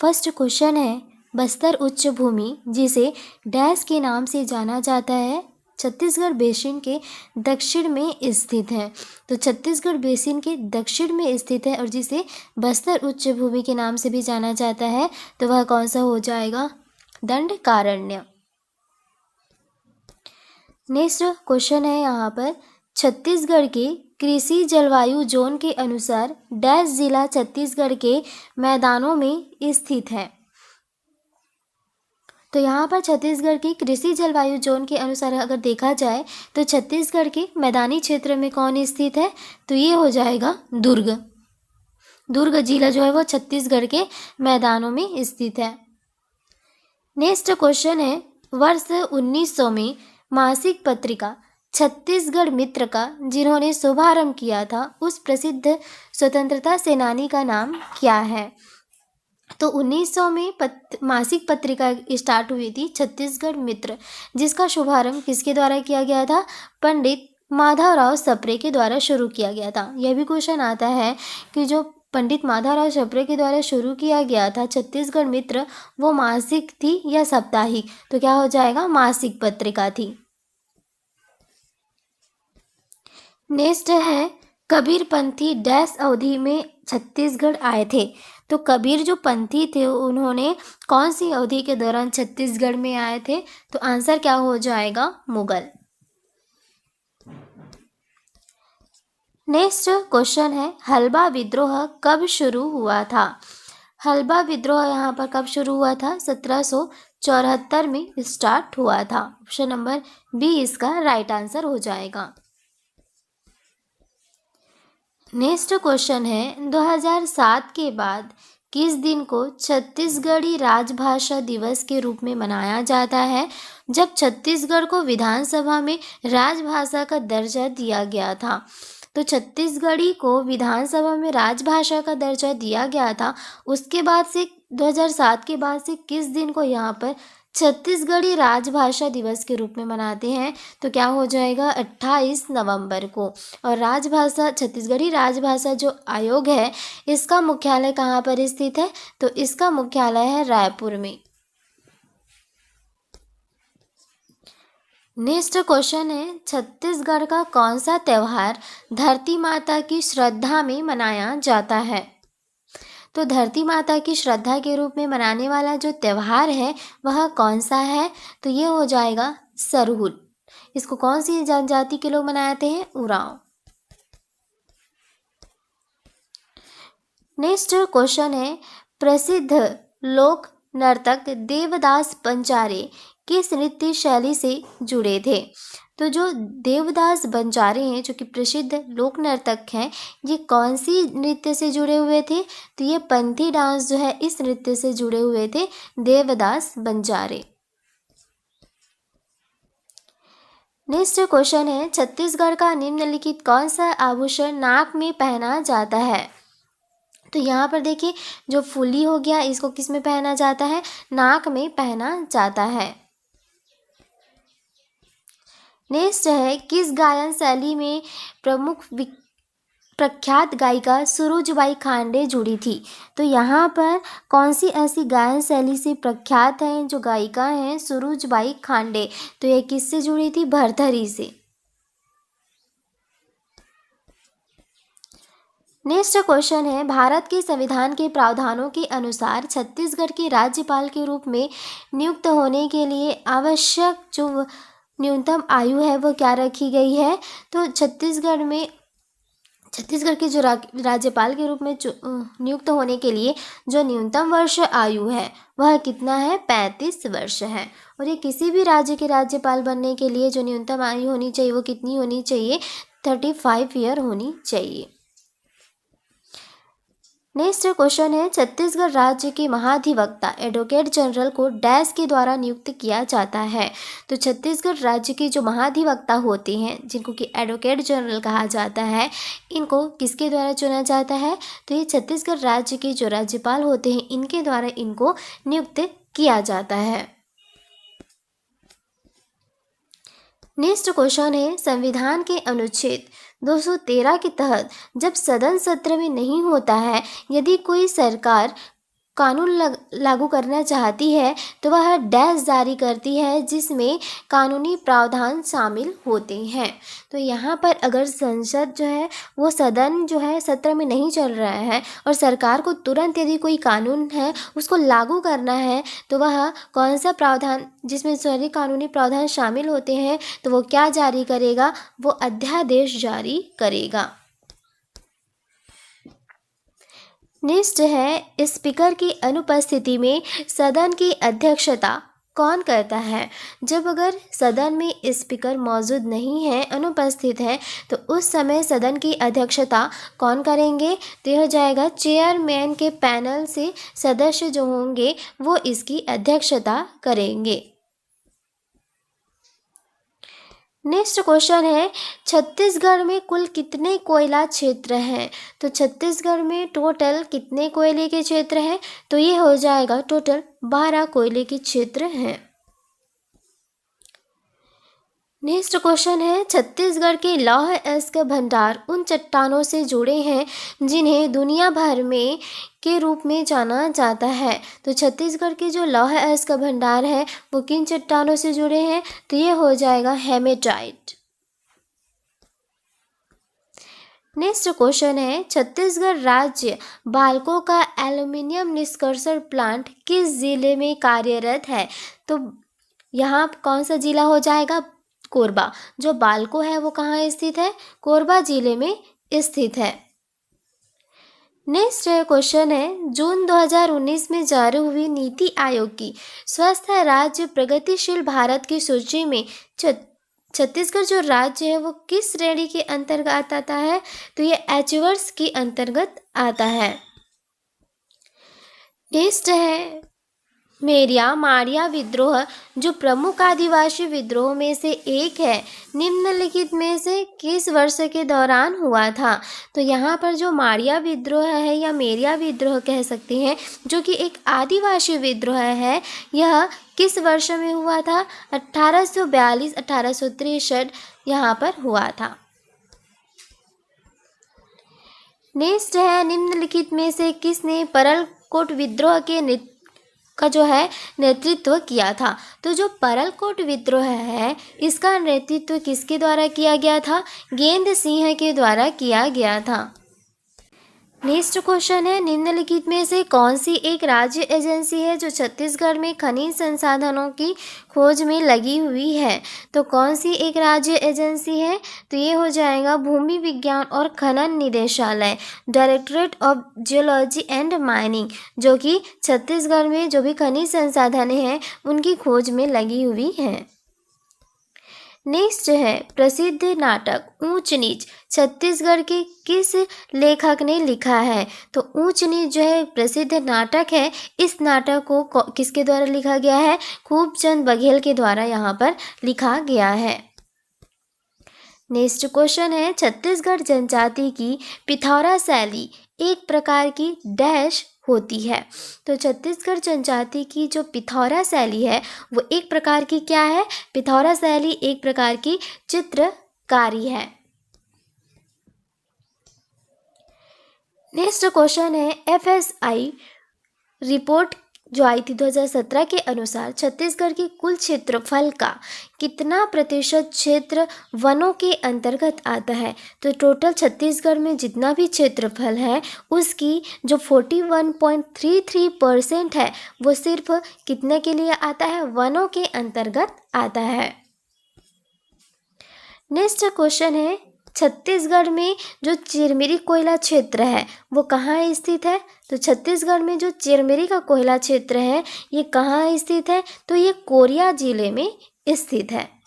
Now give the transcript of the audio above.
First question है, बस्तर उच्च भूमि जिसे डैश के नाम से जाना जाता है, छत्तीसगढ़ बेसिन के दक्षिण में स्थित है। तो छत्तीसगढ़ बेसिन के दक्षिण में स्थित है और जिसे बस्तर उच्च भूमि के नाम से भी जाना जाता है, तो वह कौन सा हो जाएगा? दंडकारण्य। नेक्स्ट क्वेश्चन है यहाँ पर, छत्तीसगढ़ के कृषि जलवायु जोन के अनुसार डैश जिला छत्तीसगढ़ के मैदानों में स्थित है। तो यहाँ पर छत्तीसगढ़ की कृषि जलवायु जोन के अनुसार अगर देखा जाए तो छत्तीसगढ़ के मैदानी क्षेत्र में कौन स्थित है? तो ये हो जाएगा दुर्ग। दुर्ग जिला जो है वो छत्तीसगढ़ के मैदानों में स्थित है। नेक्स्ट क्वेश्चन है, वर्ष 1900 में मासिक पत्रिका छत्तीसगढ़ मित्र का जिन्होंने शुभारंभ किया था, उस प्रसिद्ध स्वतंत्रता सेनानी का नाम क्या है? तो 1900 में मासिक पत्रिका स्टार्ट हुई थी छत्तीसगढ़ मित्र, जिसका शुभारंभ किसके द्वारा किया गया था? पंडित माधवराव सप्रे के द्वारा शुरू किया गया था। यह भी क्वेश्चन आता है कि जो पंडित माधवराव सप्रे के द्वारा शुरू किया गया था छत्तीसगढ़ मित्र, वो मासिक थी या साप्ताहिक? तो क्या हो जाएगा? मासिक पत्रिका थी। नेक्स्ट है, कबीर पंथी डैश अवधि में छत्तीसगढ़ आए थे। तो कबीर जो पंथी थे उन्होंने कौन सी अवधि के दौरान छत्तीसगढ़ में आए थे? तो आंसर क्या हो जाएगा? मुगल। नेक्स्ट क्वेश्चन है, हल्बा विद्रोह कब शुरू हुआ था? हल्बा विद्रोह यहाँ पर कब शुरू हुआ था? 1774 में स्टार्ट हुआ था। ऑप्शन नंबर बी इसका राइट आंसर हो जाएगा। नेक्स्ट क्वेश्चन है, 2007 के बाद किस दिन को छत्तीसगढ़ी राजभाषा दिवस के रूप में मनाया जाता है, जब छत्तीसगढ़ को विधानसभा में राजभाषा का दर्जा दिया गया था? तो छत्तीसगढ़ी को विधानसभा में राजभाषा का दर्जा दिया गया था, उसके बाद से 2007 के बाद से किस दिन को यहाँ पर छत्तीसगढ़ी राजभाषा दिवस के रूप में मनाते हैं? तो क्या हो जाएगा? 28 नवंबर को। और राजभाषा छत्तीसगढ़ी राजभाषा जो आयोग है, इसका मुख्यालय कहाँ पर स्थित है? तो इसका मुख्यालय है रायपुर में। नेक्स्ट क्वेश्चन है, छत्तीसगढ़ का कौन सा त्यौहार धरती माता की श्रद्धा में मनाया जाता है? तो धरती माता की श्रद्धा के रूप में मनाने वाला जो त्यौहार है वह कौन सा है? तो ये हो जाएगा सरहुल। इसको कौन सी जनजाति के लोग मनाते हैं? उरांव। नेक्स्ट क्वेश्चन है, प्रसिद्ध लोक नर्तक देवदास बंजारे किस नृत्य शैली से जुड़े थे? तो जो देवदास बंजारे हैं, जो कि प्रसिद्ध लोक नर्तक हैं, ये कौन सी नृत्य से जुड़े हुए थे? तो ये पंथी डांस जो है इस नृत्य से जुड़े हुए थे देवदास बंजारे। नेक्स्ट क्वेश्चन है, छत्तीसगढ़ का निम्नलिखित कौन सा आभूषण नाक में पहना जाता है? तो यहाँ पर देखिए, जो फुली हो गया, इसको किस में पहना जाता है? नाक में पहना जाता है। नेक्स्ट है, किस गायन शैली में प्रख्यात गायिका सुरुजबाई खांडे जुड़ी थी? तो यहाँ पर कौन सी ऐसी गायन शैली से प्रख्यात हैं जो गायिका हैं सुरुजबाई खांडे? तो ये किससे जुड़ी थी? भरथरी से। नेक्स्ट क्वेश्चन है, भारत के संविधान के प्रावधानों के अनुसार छत्तीसगढ़ के राज्यपाल के रूप में नियुक्त होने के लिए आवश्यक जो न्यूनतम आयु है वो क्या रखी गई है? तो छत्तीसगढ़ के जो राज्यपाल के रूप में नियुक्त होने के लिए जो न्यूनतम वर्ष आयु है वह कितना है? 35 वर्ष है। और ये किसी भी राज्य के राज्यपाल बनने के लिए जो न्यूनतम आयु होनी चाहिए वो कितनी होनी चाहिए? 35 ईयर होनी चाहिए। नेक्स्ट क्वेश्चन है, छत्तीसगढ़ राज्य के महाधिवक्ता एडवोकेट जनरल को डैश के द्वारा नियुक्त किया जाता है? तो छत्तीसगढ़ राज्य के जो महाधिवक्ता होते हैं, जिनको कि एडवोकेट जनरल कहा जाता है, इनको किसके द्वारा चुना जाता है? तो ये छत्तीसगढ़ राज्य के जो राज्यपाल होते हैं इनके द्वारा इनको नियुक्त किया जाता है। नेक्स्ट क्वेश्चन है, संविधान के अनुच्छेद 213 के तहत जब सदन सत्र में नहीं होता है, यदि कोई सरकार कानून लागू करना चाहती है तो वह डैश जारी करती है जिसमें कानूनी प्रावधान शामिल होते हैं। तो यहाँ पर अगर संसद जो है वो सदन जो है सत्र में नहीं चल रहा है और सरकार को तुरंत यदि कोई कानून है उसको लागू करना है तो वह कौन सा प्रावधान जिसमें सारे कानूनी प्रावधान शामिल होते हैं तो वो क्या जारी करेगा, वो अध्यादेश जारी करेगा। नेक्स्ट है स्पीकर की अनुपस्थिति में सदन की अध्यक्षता कौन करता है। जब अगर सदन में स्पीकर मौजूद नहीं है, अनुपस्थित है, तो उस समय सदन की अध्यक्षता कौन करेंगे, तो यह हो जाएगा चेयरमैन के पैनल से सदस्य जो होंगे वो इसकी अध्यक्षता करेंगे। नेक्स्ट क्वेश्चन है छत्तीसगढ़ में कुल कितने कोयला क्षेत्र हैं। तो छत्तीसगढ़ में टोटल कितने कोयले के क्षेत्र हैं, तो ये हो जाएगा टोटल 12 कोयले के क्षेत्र हैं। नेक्स्ट क्वेश्चन है छत्तीसगढ़ के लौह अयस्क भंडार उन चट्टानों से जुड़े हैं जिन्हें दुनिया भर में के रूप में जाना जाता है। तो छत्तीसगढ़ के जो लौह अयस्क भंडार है वो किन चट्टानों से जुड़े हैं, तो ये हो जाएगा हेमेटाइट। नेक्स्ट क्वेश्चन है छत्तीसगढ़ राज्य बाल्को का एल्युमिनियम निष्कर्षण प्लांट किस जिले में कार्यरत है। तो यहाँ कौन सा जिला हो जाएगा, कोरबा। जो बाल्को है वो कहाँ स्थित है, कोरबा जिले में स्थित है। नेक्स्ट क्वेश्चन है जून 2019 में जारी हुई नीति आयोग की स्वस्थ राज्य प्रगतिशील भारत की सूची में छत्तीसगढ़ जो राज्य है वो किस श्रेणी के अंतर्गत आता है, तो ये एचवर्स के अंतर्गत आता है। नेक्स्ट है मारिया विद्रोह जो प्रमुख आदिवासी विद्रोह में से एक है निम्नलिखित में से किस वर्ष के दौरान हुआ था। तो यहाँ पर जो मारिया विद्रोह है या मेरिया विद्रोह कह सकते हैं जो कि एक आदिवासी विद्रोह है, यह किस वर्ष में हुआ था, 1842-1863 यहाँ पर हुआ था। नेक्स्ट है निम्नलिखित में से किसने परलकोट विद्रोह के नेतृत्व किया था। तो जो परलकोट विद्रोह है इसका नेतृत्व किसके द्वारा किया गया था, गेंद सिंह के द्वारा किया गया था। नेक्स्ट क्वेश्चन है निम्नलिखित में से कौन सी एक राज्य एजेंसी है जो छत्तीसगढ़ में खनिज संसाधनों की खोज में लगी हुई है। तो कौन सी एक राज्य एजेंसी है, तो ये हो जाएगा भूमि विज्ञान और खनन निदेशालय, directorate of geology and mining, जो कि छत्तीसगढ़ में जो भी खनिज संसाधन हैं उनकी खोज में लगी हुई है। नेक्स्ट है प्रसिद्ध नाटक ऊंच नीच छत्तीसगढ़ के किस लेखक ने लिखा है। तो ऊंच नीच जो है प्रसिद्ध नाटक है, इस नाटक को किसके द्वारा लिखा गया है, खूबचंद बघेल के द्वारा यहाँ पर लिखा गया है। नेक्स्ट क्वेश्चन है छत्तीसगढ़ जनजाति की पिथौरा शैली एक प्रकार की डैश होती है। तो छत्तीसगढ़ जनजाति की जो पिथौरा शैली है वो एक प्रकार की क्या है, पिथौरा शैली एक प्रकार की चित्रकारी है। नेक्स्ट क्वेश्चन है FSI रिपोर्ट जो आई थी 2017 के अनुसार छत्तीसगढ़ के कुल क्षेत्रफल का कितना प्रतिशत क्षेत्र वनों के अंतर्गत आता है। तो टोटल छत्तीसगढ़ में जितना भी क्षेत्रफल है उसकी जो 41.33% है वो सिर्फ कितने के लिए आता है, वनों के अंतर्गत आता है। नेक्स्ट क्वेश्चन है छत्तीसगढ़ में जो चिरमिरी कोयला क्षेत्र है वो कहाँ स्थित है। तो छत्तीसगढ़ में जो चिरमिरी का कोयला क्षेत्र है ये कहाँ स्थित है, तो ये कोरिया जिले में स्थित है।